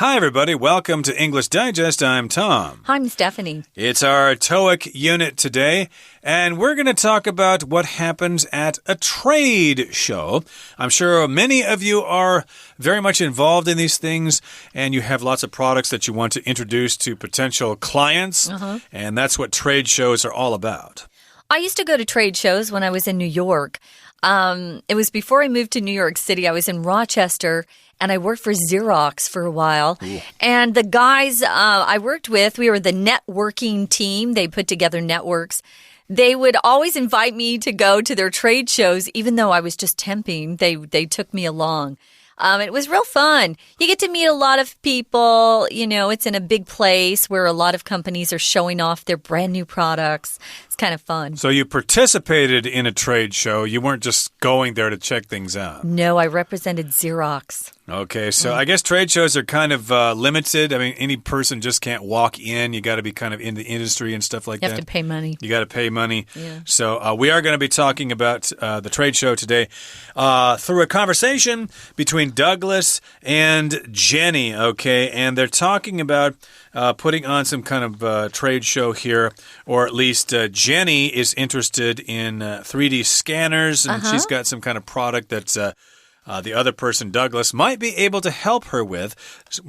Hi, everybody. Welcome to English Digest. I'm Tom. I'm Stephanie. It's our TOEIC unit today, and we're going to talk about what happens at a trade show. I'm sure many of you are very much involved in these things, and you have lots of products that you want to introduce to potential clients, and that's what trade shows are all about. I used to go to trade shows when I was in New York. It was before I moved to New York City. I was in Rochester, and I worked for Xerox for a while. Ooh. And the guys I worked with, we were the networking team. They put together networks. They would always invite me to go to their trade shows, even though I was just temping. They took me along. It was real fun. You get to meet a lot of people. You know, it's in a big place where a lot of companies are showing off their brand new products. It's kind of fun. So you participated in a trade show. You weren't just going there to check things out. No, I represented Xerox. Okay, so I guess trade shows are kind of limited. I mean, any person just can't walk in. You got to be kind of in the industry and stuff like that. You have to pay money. You got to pay money. Yeah. So we are going to be talking about the trade show today through a conversation between Douglas and Jenny, okay? And they're talking about putting on some kind of trade show here, or at least Jenny is interested in 3D scanners, and she's got some kind of product that's the other person, Douglas, might be able to help her with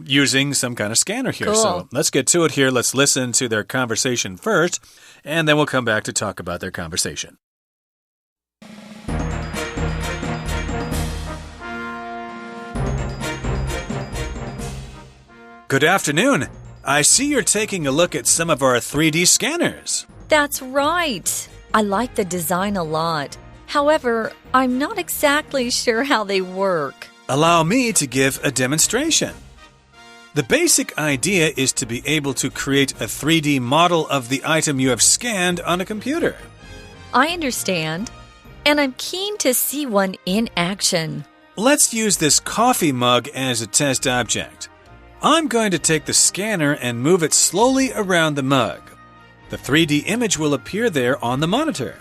using some kind of scanner here. Cool. So let's get to it here. Let's listen to their conversation first, and then we'll come back to talk about their conversation. Good afternoon. I see you're taking a look at some of our 3D scanners. That's right. I like the design a lot. However, I'm not exactly sure how they work. Allow me to give a demonstration. The basic idea is to be able to create a 3D model of the item you have scanned on a computer. I understand, and I'm keen to see one in action. Let's use this coffee mug as a test object. I'm going to take the scanner and move it slowly around the mug. The 3D image will appear there on the monitor.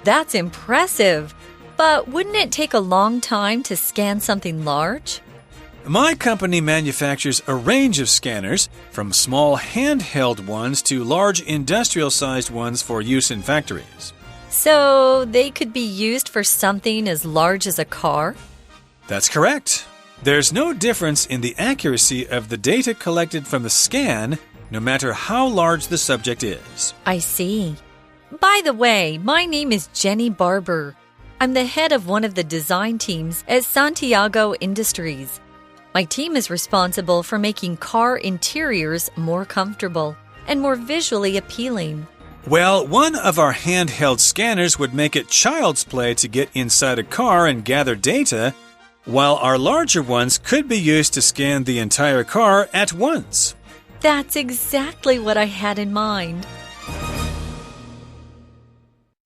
That's impressive. But wouldn't it take a long time to scan something large? My company manufactures a range of scanners, from small handheld ones to large industrial-sized ones for use in factories. So they could be used for something as large as a car? That's correct. There's no difference in the accuracy of the data collected from the scan, no matter how large the subject is. I see. By the way, my name is Jenny Barber. I'm the head of one of the design teams at Santiago Industries. My team is responsible for making car interiors more comfortable and more visually appealing. Well, one of our handheld scanners would make it child's play to get inside a car and gather data, while our larger ones could be used to scan the entire car at once. That's exactly what I had in mind.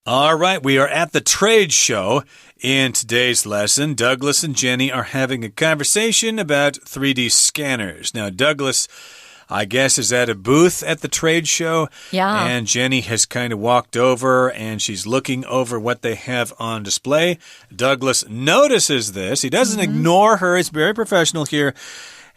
All right, we are at the trade show. In today's lesson, Douglas and Jenny are having a conversation about 3D scanners. Now, Douglas, I guess, is at a booth at the trade show. Yeah. And Jenny has kind of walked over, and she's looking over what they have on display. Douglas notices this. He doesn't ignore her. He's very professional here.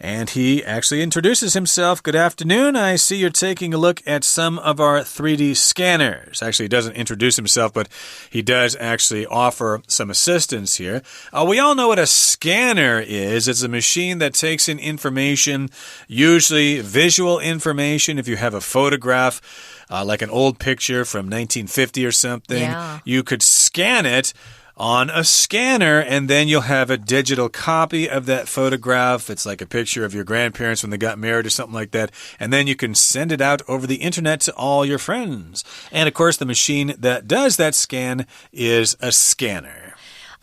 And he actually introduces himself. Good afternoon. I see you're taking a look at some of our 3D scanners. Actually, he doesn't introduce himself, but he does actually offer some assistance here. We all know what a scanner is. It's a machine that takes in information, usually visual information. If you have a photograph, like an old picture from 1950 or something, you could scan it on a scanner, and then you'll have a digital copy of that photograph. It's like a picture of your grandparents when they got married or something like that. And then you can send it out over the internet to all your friends. And of course, the machine that does that scan is a scanner.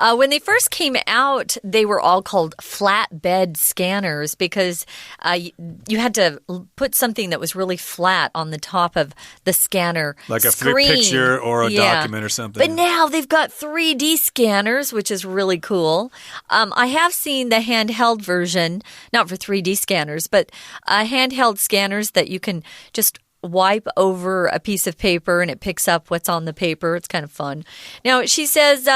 When they first came out, they were all called flatbed scanners because you had to put something that was really flat on the top of the scanner like screen. A picture or a document or something. But now they've got 3D scanners, which is really cool. I have seen the handheld version, not for 3D scanners, but handheld scanners that you can just wipe over a piece of paper and it picks up what's on the paper. It's kind of fun. Now, she says,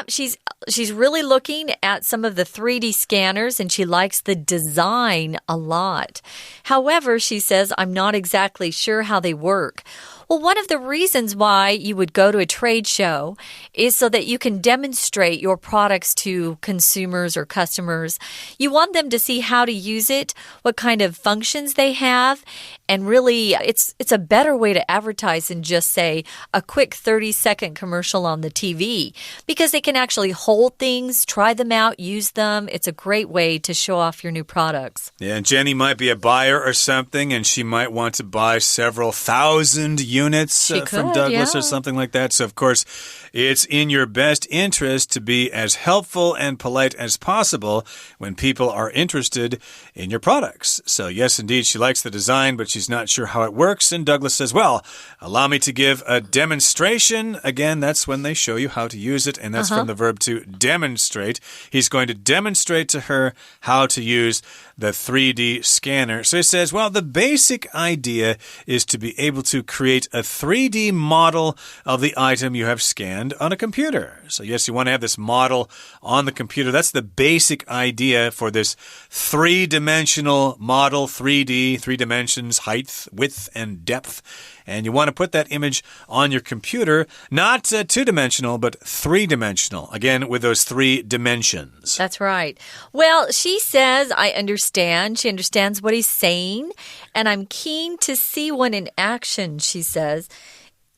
she's really looking at some of the 3D scanners and she likes the design a lot. However, she says, I'm not exactly sure how they work. Well, one of the reasons why you would go to a trade show is so that you can demonstrate your products to consumers or customers. You want them to see how to use it, what kind of functions they have, and really it's a better way to advertise than just say a quick 30-second commercial on the TV because they can actually hold things, try them out, use them. It's a great way to show off your new products. Yeah, and Jenny might be a buyer or something, and she might want to buy several thousand units from Douglas or something like that. So, of course, it's in your best interest to be as helpful and polite as possible when people are interested in your products. So, yes, indeed, she likes the design, but she's not sure how it works. And Douglas says, well, allow me to give a demonstration. Again, that's when they show you how to use it, and that's from the verb to demonstrate. He's going to demonstrate to her how to use the 3D scanner. So he says, well, the basic idea is to be able to create a 3D model of the item you have scanned on a computer. So yes, you want to have this model on the computer. That's the basic idea for this three-dimensional model, 3D, 3 dimensions, height, width, and depth. And you want to put that image on your computer, not two-dimensional, but three-dimensional. Again, with those 3 dimensions. That's right. Well, she says, I understand. She understands what he's saying. And I'm keen to see one in action, she says.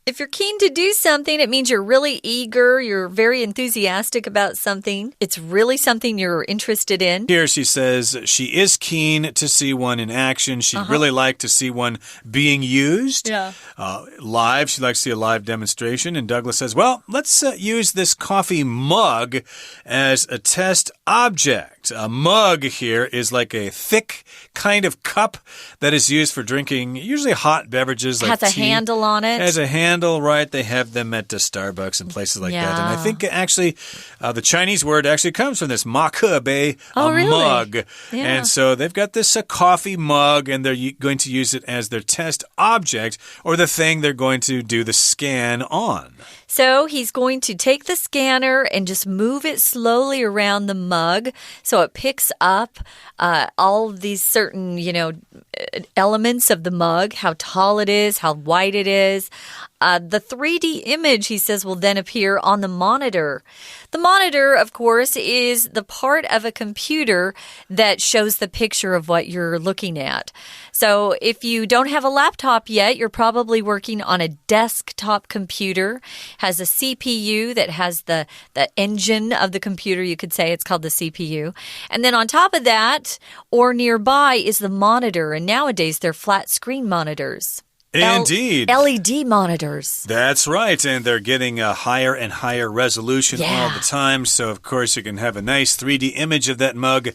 If you're keen to do something, it means you're really eager, you're very enthusiastic about something. It's really something you're interested in. Here she says she is keen to see one in action. She'd really like to see one being used. Yeah. Live. She'd like to see a live demonstration. And Douglas says, well, let's use this coffee mug as a test object. A mug here is like a thick kind of cup that is used for drinking usually hot beverages like tea. Has a handle on it. Has a handle, right? They have them at Starbucks and places like that. And I think actually the Chinese word actually comes from this ma ke bei, mug. Yeah. And so they've got this coffee mug and they're going to use it as their test object or the thing they're going to do the scan on. So he's going to take the scanner and just move it slowly around the mug so it picks up all of these certain, elements of the mug, how tall it is, how wide it is. The 3D image, he says, will then appear on the monitor. The monitor, of course, is the part of a computer that shows the picture of what you're looking at. So if you don't have a laptop yet, you're probably working on a desktop computer. Has a CPU that has the engine of the computer, you could say. It's called the CPU. And then on top of that, or nearby, is the monitor. And nowadays, they're flat screen monitors. Indeed. LED monitors. That's right. And they're getting a higher and higher resolution all the time. So, of course, you can have a nice 3D image of that mug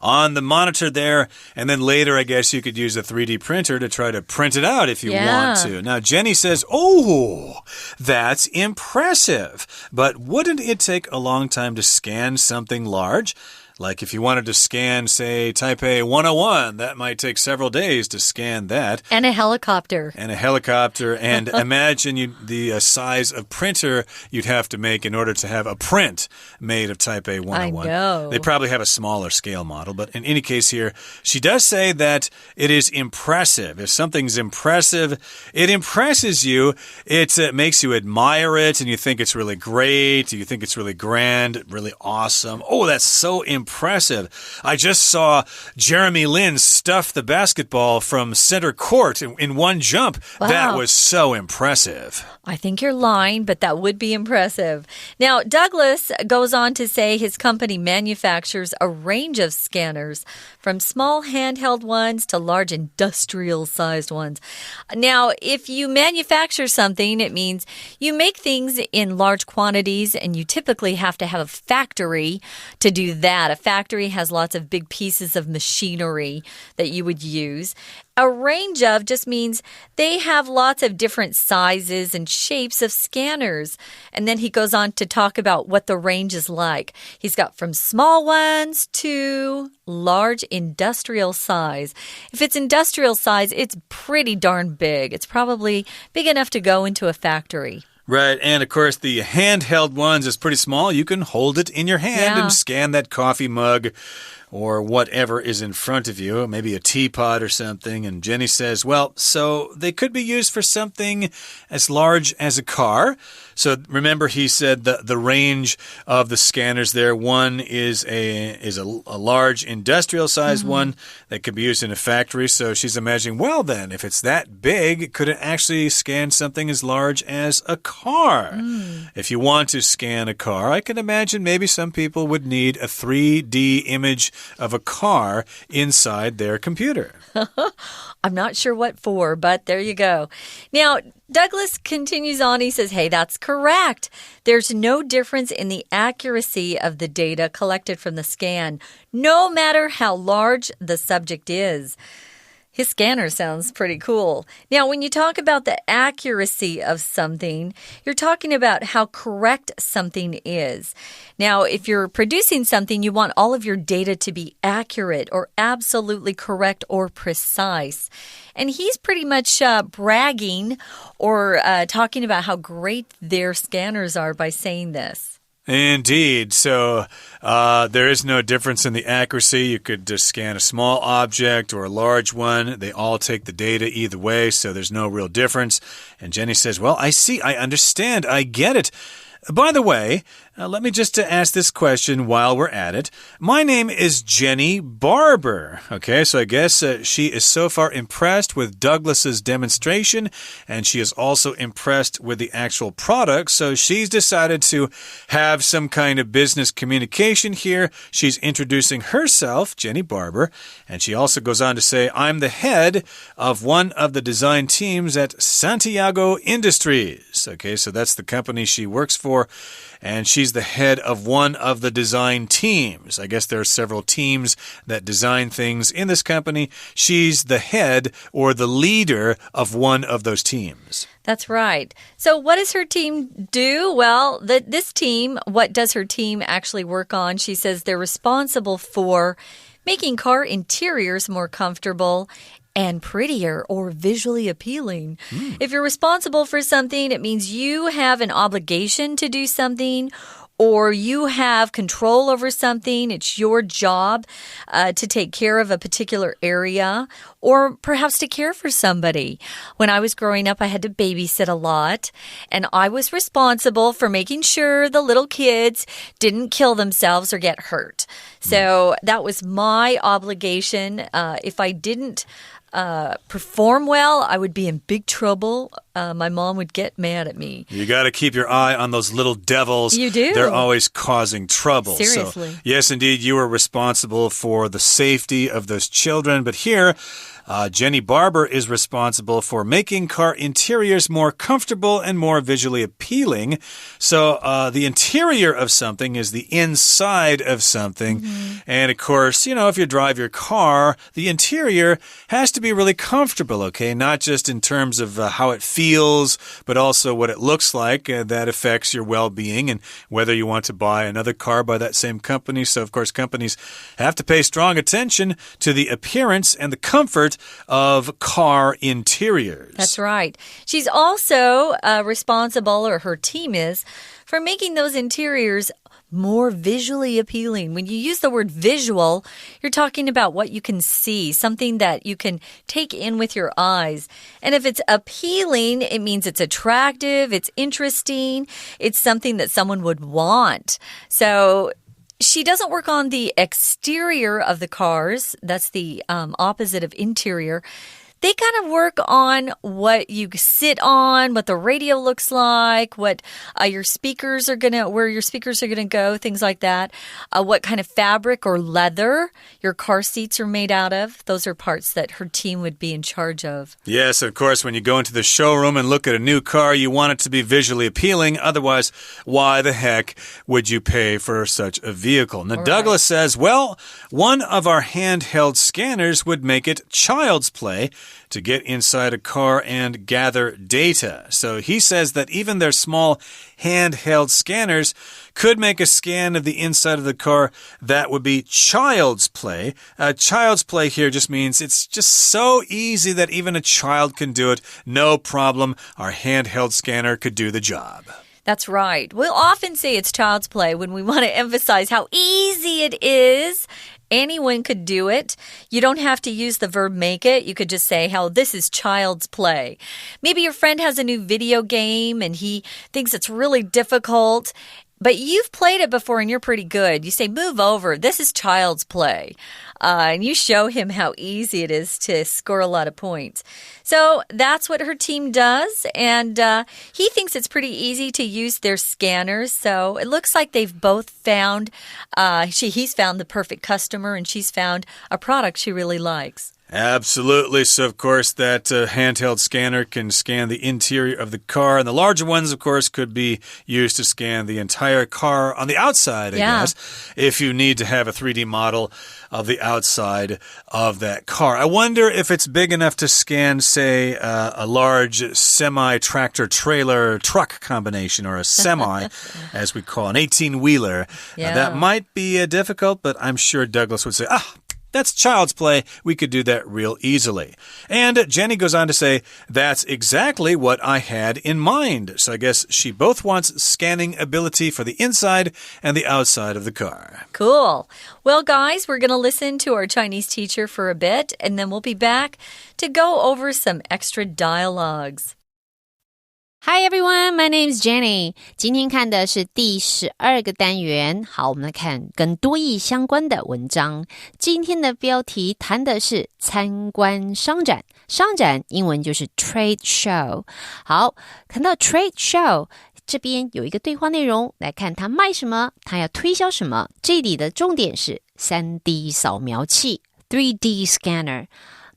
on the monitor there. And then later, I guess you could use a 3D printer to try to print it out if you want to. Now, Jenny says, oh, that's impressive. But wouldn't it take a long time to scan something large? Like if you wanted to scan, say, Taipei 101, that might take several days to scan that. And a helicopter. And imagine the size of printer you'd have to make in order to have a print made of Taipei 101. I know. They probably have a smaller scale model. But in any case here, she does say that it is impressive. If something's impressive, it impresses you. It makes you admire it and you think it's really great. You think it's really grand, really awesome. Oh, that's so impressive. I just saw Jeremy Lin stuff the basketball from center court in one jump. Wow. That was so impressive. I think you're lying, but that would be impressive. Now, Douglas goes on to say his company manufactures a range of scanners, from small handheld ones to large industrial-sized ones. Now, if you manufacture something, it means you make things in large quantities, and you typically have to have a factory to do that. a factory has lots of big pieces of machinery that you would use. A range of just means they have lots of different sizes and shapes of scanners. And then he goes on to talk about what the range is like. He's got from small ones to large industrial size. If it's industrial size, it's pretty darn big. It's probably big enough to go into a factory. Right, and of course the handheld ones is pretty small. You can hold it in your hand and scan that coffee mug or whatever is in front of you, maybe a teapot or something. And Jenny says, well, so they could be used for something as large as a car. So remember he said the range of the scanners there. One is a large industrial size one that could be used in a factory. So she's imagining, well then, if it's that big, could it actually scan something as large as a car? If you want to scan a car, I can imagine maybe some people would need a 3D image of a car inside their computer. I'm not sure what for, but there you go. Now, Douglas continues on. He says, hey, that's correct. There's no difference in the accuracy of the data collected from the scan, no matter how large the subject is. His scanner sounds pretty cool. Now, when you talk about the accuracy of something, you're talking about how correct something is. Now, if you're producing something, you want all of your data to be accurate or absolutely correct or precise. And he's pretty much bragging or talking about how great their scanners are by saying this. Indeed. So there is no difference in the accuracy. You could just scan a small object or a large one. They all take the data either way, so there's no real difference. And Jenny says, well, I see, I understand, I get it. By the way, let me just ask this question while we're at it. My name is Jenny Barber. Okay, so I guess she is so far impressed with Douglas's demonstration, and she is also impressed with the actual product. So she's decided to have some kind of business communication here. She's introducing herself, Jenny Barber, and she also goes on to say, I'm the head of one of the design teams at Santiago Industries. Okay, so that's the company she works for. And she's the head of one of the design teams. I guess there are several teams that design things in this company. She's the head or the leader of one of those teams. That's right. So what does her team do? Well, this team, what does her team actually work on? She says they're responsible for making car interiors more comfortable and prettier or visually appealing. If you're responsible for something, it means you have an obligation to do something, or you have control over something. It's your job to take care of a particular area, or perhaps to care for somebody. When I was growing up, I had to babysit a lot, and I was responsible for making sure the little kids didn't kill themselves or get hurt. So that was my obligation. If I didn't perform well, I would be in big trouble. My mom would get mad at me. You got to keep your eye on those little devils. You do. They're always causing trouble. Seriously. So, yes, indeed, you were responsible for the safety of those children. But here, Jenny Barber is responsible for making car interiors more comfortable and more visually appealing. So the interior of something is the inside of something. And of course, you know, if you drive your car, the interior has to be really comfortable, okay? Not just in terms of how it feels, but also what it looks like. That affects your well-being and whether you want to buy another car by that same company. So, of course, companies have to pay strong attention to the appearance and the comfort of car interiors. That's right. She's also responsible, or her team is, for making those interiors more visually appealing. When you use the word visual, you're talking about what you can see, something that you can take in with your eyes. And if it's appealing, it means it's attractive, it's interesting, it's something that someone would want. So she doesn't work on the exterior of the cars. That's the opposite of interior. they kind of work on what you sit on, what the radio looks like, what your speakers are where your speakers are gonna go, things like that. What kind of fabric or leather your car seats are made out of. Those are parts that her team would be in charge of. Yes, of course, when you go into the showroom and look at a new car, you want it to be visually appealing. Otherwise, why the heck would you pay for such a vehicle? Now, Douglas says, well, one of our handheld scanners would make it child's play to get inside a car and gather data. So he says that even their small handheld scanners could make a scan of the inside of the car that would be child's play. Child's play here just means it's just so easy that even a child can do it. No problem. Our handheld scanner could do the job. That's right. We'll often say it's child's play when we want to emphasize how easy it is. Anyone could do it. You don't have to use the verb make it. You could just say how this is child's play. Maybe your friend has a new video game and he thinks it's really difficult. But you've played it before and you're pretty good. You say, move over. This is child's play. And you show him how easy it is to score a lot of points. So that's what her team does. And he thinks it's pretty easy to use their scanners. So it looks like they've both found, he's found the perfect customer and she's found a product she really likes. Absolutely. So, of course, that handheld scanner can scan the interior of the car. And the larger ones, of course, could be used to scan the entire car on the outside, I guess, if you need to have a 3D model of the outside of that car. I wonder if it's big enough to scan, say, a large semi-tractor trailer truck combination, or a semi, as we call an 18-wheeler. That might be difficult, but I'm sure Douglas would say, that's child's play. We could do that real easily. And Jenny goes on to say, that's exactly what I had in mind. So I guess she both wants scanning ability for the inside and the outside of the car. Cool. Well, guys, we're going to listen to our Chinese teacher for a bit, and then we'll be back to go over some extra dialogues. Hi everyone, my name is Jenny. 今天看的是第12个单元。好，我们来看跟多益相关的文章。今天的标题谈的是参观商展。商展英文就是 trade show。好，看到 trade show， 这边有一个对话内容，来看他卖什么，他要推销什么。这里的重点是 3D 扫描器 3D scanner。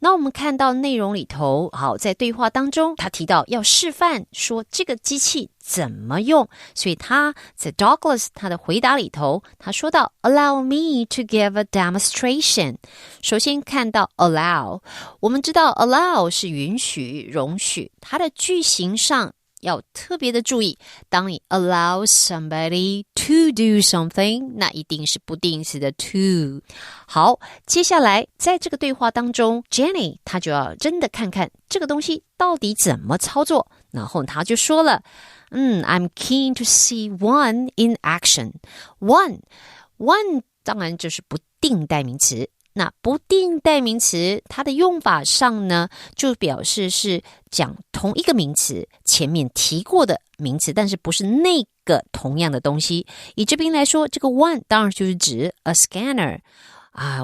那我们看到内容里头，好，在对话当中，他提到要示范说这个机器怎么用，所以他在 Douglas 他的回答里头，他说到 Allow me to give a demonstration。 首先看到 allow， 我们知道 allow 是允许、容许，它的句型上要特别的注意，当你 allow somebody to do something， 那一定是不定式的 to。 好，接下来在这个对话当中 Jenny 她就要真的看看这个东西到底怎么操作，然后她就说了I'm keen to see one in action。 One 当然就是不定代名词，那不定代名词它的用法上呢，就表示是讲同一个名词前面提过的名词，但是不是那个同样的东西。以这边来说，这个 one 当然就是指 a scanner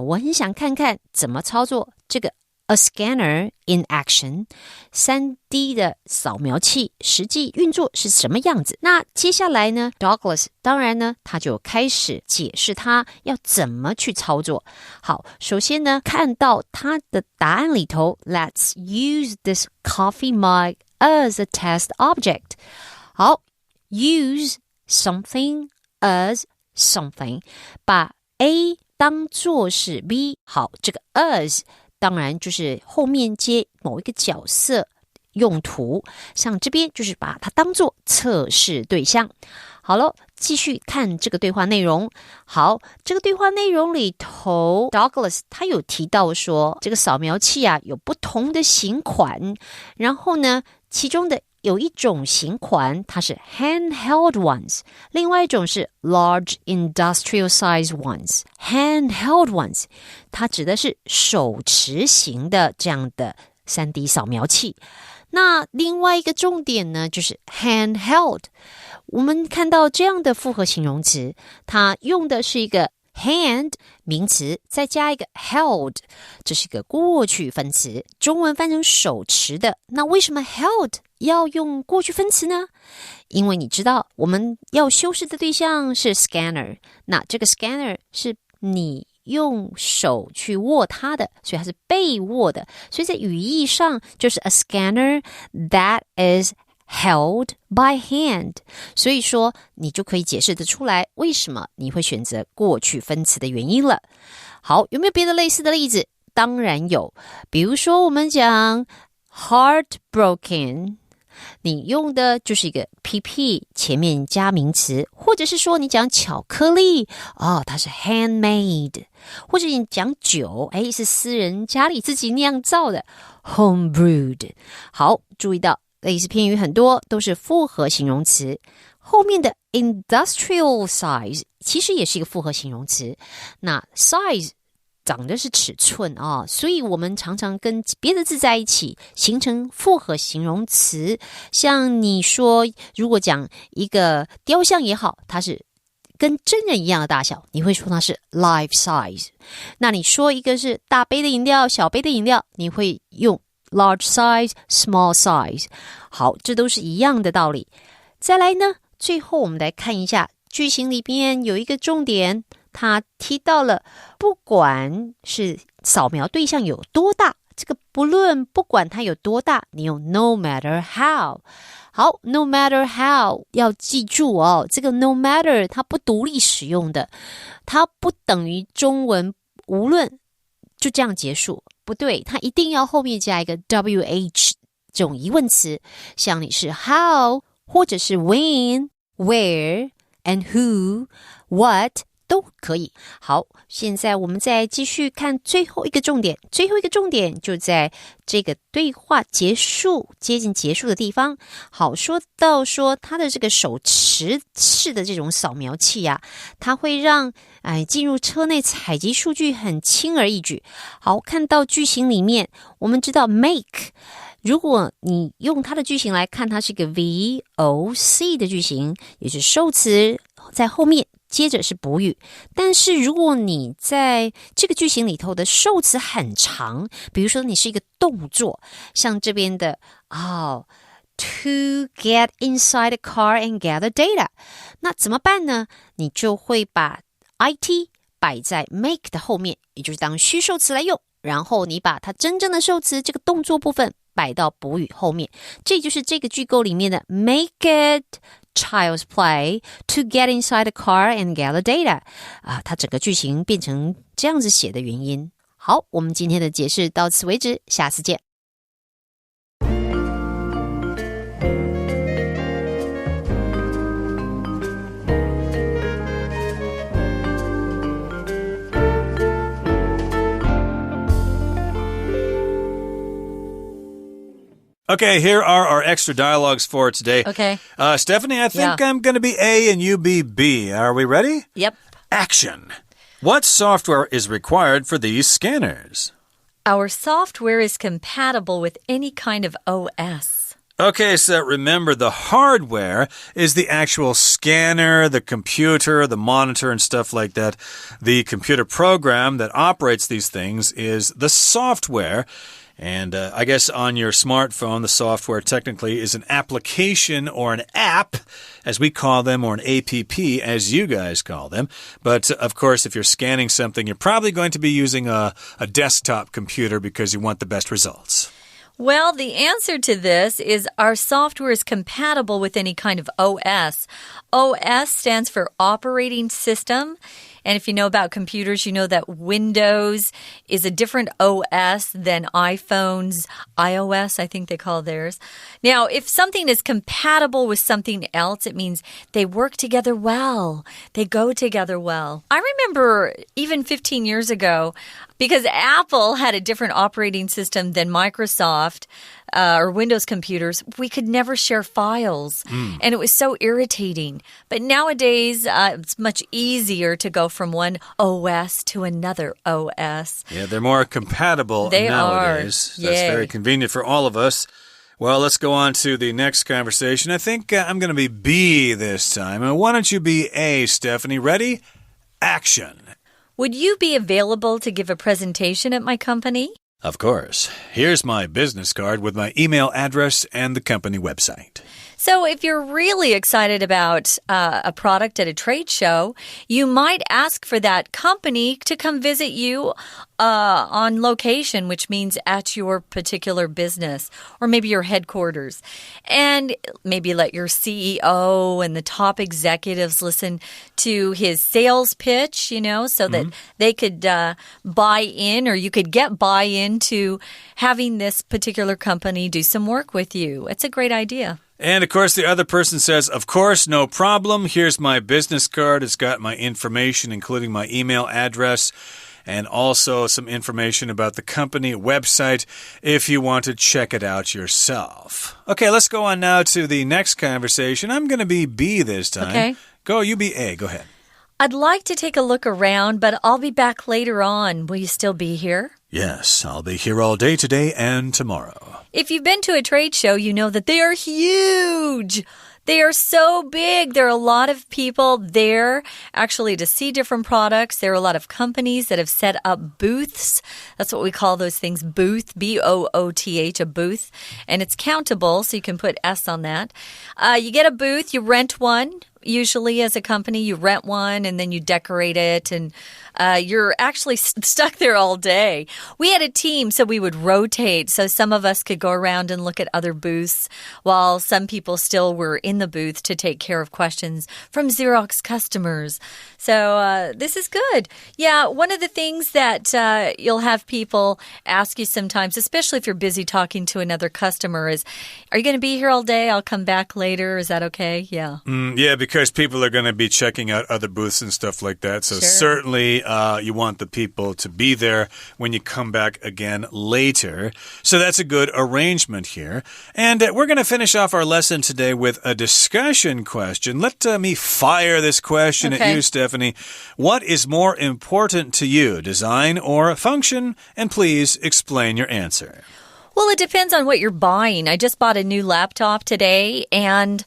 我很想看看怎么操作这个 a scanner in action， 3D 的扫描器实际运作是什么样子。那接下来呢 Douglas 当然呢他就开始解释他要怎么去操作。好，首先呢看到他的答案里头 Let's use this coffee mug as a test object。 好， use something as something， 把 A 当作是 B。 好，这个 as当然就是后面接某一个角色用途，像这边就是把它当作测试对象。好了，继续看这个对话内容。好，这个对话内容里头 Douglas 他有提到说这个扫描器有不同的型款，然后呢其中的有一种型款它是 handheld ones， 另外一种是 large industrial size ones。 handheld ones 它指的是手持型的这样的 3D 扫描器。那另外一个重点呢就是 handheld， 我们看到这样的复合形容词，它用的是一个 hand 名词再加一个 held， 这是一个过去分词，中文翻成手持的。那为什么 held 要用过去分词呢？因为你知道我们要修饰的对象是 scanner， 那这个 scanner 是你用手去握它的，所以它是被握的，所以在语义上就是 a scanner that is held by hand， 所以说你就可以解释得出来为什么你会选择过去分词的原因了。好，有没有别的类似的例子？当然有，比如说我们讲 heartbroken， 你用的就是一个 PP 前面加名词，或者是说你讲巧克力它是 handmade， 或者你讲酒是私人家里自己酿造的 homebrewed。 好，注意到类似片语很多都是复合形容词，后面的 industrial size 其实也是一个复合形容词。那 size 讲的是尺寸所以我们常常跟别的字在一起形成复合形容词。像你说如果讲一个雕像也好，它是跟真人一样的大小，你会说它是 life size。 那你说一个是大杯的饮料小杯的饮料，你会用large size, small size。 好，这都是一样的道理。再来呢，最后我们来看一下句型里边有一个重点，他提到了不管是扫描对象有多大，这个不管它有多大，你用 no matter how。 好， no matter how 要记住这个 no matter 它不独立使用的，它不等于中文无论就这样结束，不对，它一定要后面加一个 WH 这种疑问词，像你是 how 或者是 when, where, and who, what 都可以。好，现在我们再继续看最后一个重点，最后一个重点就在这个对话接近结束的地方。好，说到说它的这个手持式的这种扫描器它会让进入车内采集数据很轻而易举。好，看到句型里面我们知道 make， 如果你用它的句型来看，它是一个 VOC 的句型，也是受词在后面接着是补语。但是如果你在这个句型里头的受词很长，比如说你是一个动作，像这边的to get inside a car and gather data， 那怎么办呢？你就会把 IT 摆在 make 的后面，也就是当虚受词来用，然后你把它真正的受词这个动作部分摆到补语后面，这就是这个句构里面的 make it child's play to get inside a car and gather data 它整个句型变成这样子写的原因。好，我们今天的解释到此为止，下次见。Okay, here are our extra dialogues for today. Okay. Stephanie, I think I'm going to be A and you be B. Are we ready? Yep. Action. What software is required for these scanners? Our software is compatible with any kind of OS. Okay, so remember the hardware is the actual scanner, the computer, the monitor, and stuff like that. The computer program that operates these things is the software. And I guess on your smartphone, the software technically is an application or an app, as we call them, or an app, as you guys call them. But, of course, if you're scanning something, you're probably going to be using a desktop computer because you want the best results. Well, the answer to this is our software is compatible with any kind of OS. OS stands for operating system. And if you know about computers, you know that Windows is a different OS than iPhone's iOS, I think they call theirs. Now, if something is compatible with something else, it means they work together well. They go together well. I remember even 15 years ago, because Apple had a different operating system than Microsoft or Windows computers, we could never share files. And it was so irritating. But nowadays, it's much easier to go from one OS to another OS. Yeah, they're more compatible nowadays. Are. That's Yay. very convenient for all of us. Well, let's go on to the next conversation. I think I'm going to be B this time. Why don't you be A, Stephanie? Ready? Action. Would you be available to give a presentation at my company? Of course. Here's my business card with my email address and the company website. So if you're really excited about a product at a trade show, you might ask for that company to come visit you on location, which means at your particular business or maybe your headquarters. And maybe let your CEO and the top executives listen to his sales pitch, so that they could buy in, or you could get buy-in to having this particular company do some work with you. It's a great idea. And, of course, the other person says, of course, no problem. Here's my business card. It's got my information, including my email address, and also some information about the company website if you want to check it out yourself. Okay, let's go on now to the next conversation. I'm going to be B this time. Okay. Go, you be A. Go ahead. I'd like to take a look around, but I'll be back later on. Will you still be here? Yes, I'll be here all day today and tomorrow. If you've been to a trade show, you know that they are huge. They are so big. There are a lot of people there actually to see different products. There are a lot of companies that have set up booths. That's what we call those things, booth, B-O-O-T-H, a booth. And it's countable, so you can put S on that. You get a booth, you rent one. Usually as a company, you rent one and then you decorate it, and you're actually stuck there all day. We had a team, so we would rotate. So some of us could go around and look at other booths while some people still were in the booth to take care of questions from Xerox customers. So this is good. Yeah, one of the things that you'll have people ask you sometimes, especially if you're busy talking to another customer, is, are you going to be here all day? I'll come back later. Is that okay? Yeah. Yeah, because people are going to be checking out other booths and stuff like that. So certainly you want the people to be there when you come back again later. So that's a good arrangement here. And we're going to finish off our lesson today with a discussion question. Let me fire this question at you, Stephanie. What is more important to you, design or function? And please explain your answer. Well, it depends on what you're buying. I just bought a new laptop today, and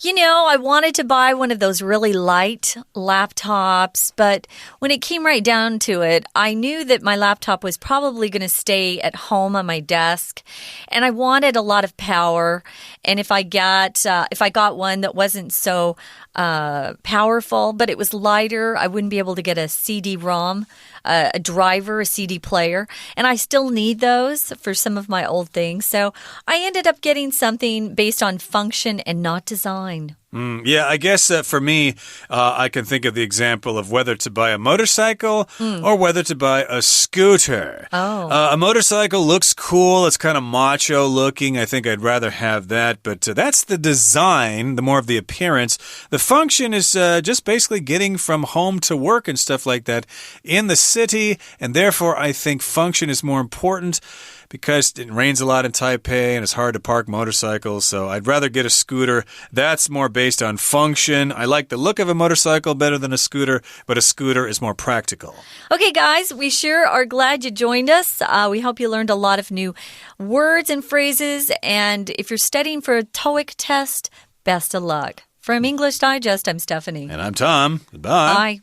I wanted to buy one of those really light laptops, but when it came right down to it, I knew that my laptop was probably going to stay at home on my desk, and I wanted a lot of power. And if I got one that wasn't so powerful, but it was lighter, I wouldn't be able to get a CD-ROM, a driver, a CD player, and I still need those for some of my old things. So I ended up getting something based on function and not design. Yeah, I guess for me, I can think of the example of whether to buy a motorcycle or whether to buy a scooter. A motorcycle looks cool. It's kind of macho looking. I think I'd rather have that. But that's the design, the more of the appearance. The function is just basically getting from home to work and stuff like that in the city. And therefore, I think function is more important, because it rains a lot in Taipei and it's hard to park motorcycles. So I'd rather get a scooter. That's more based on function. I like the look of a motorcycle better than a scooter, but a scooter is more practical. Okay, guys, we sure are glad you joined us. We hope you learned a lot of new words and phrases. And if you're studying for a TOEIC test, best of luck. From English Digest, I'm Stephanie. And I'm Tom. Goodbye. Bye.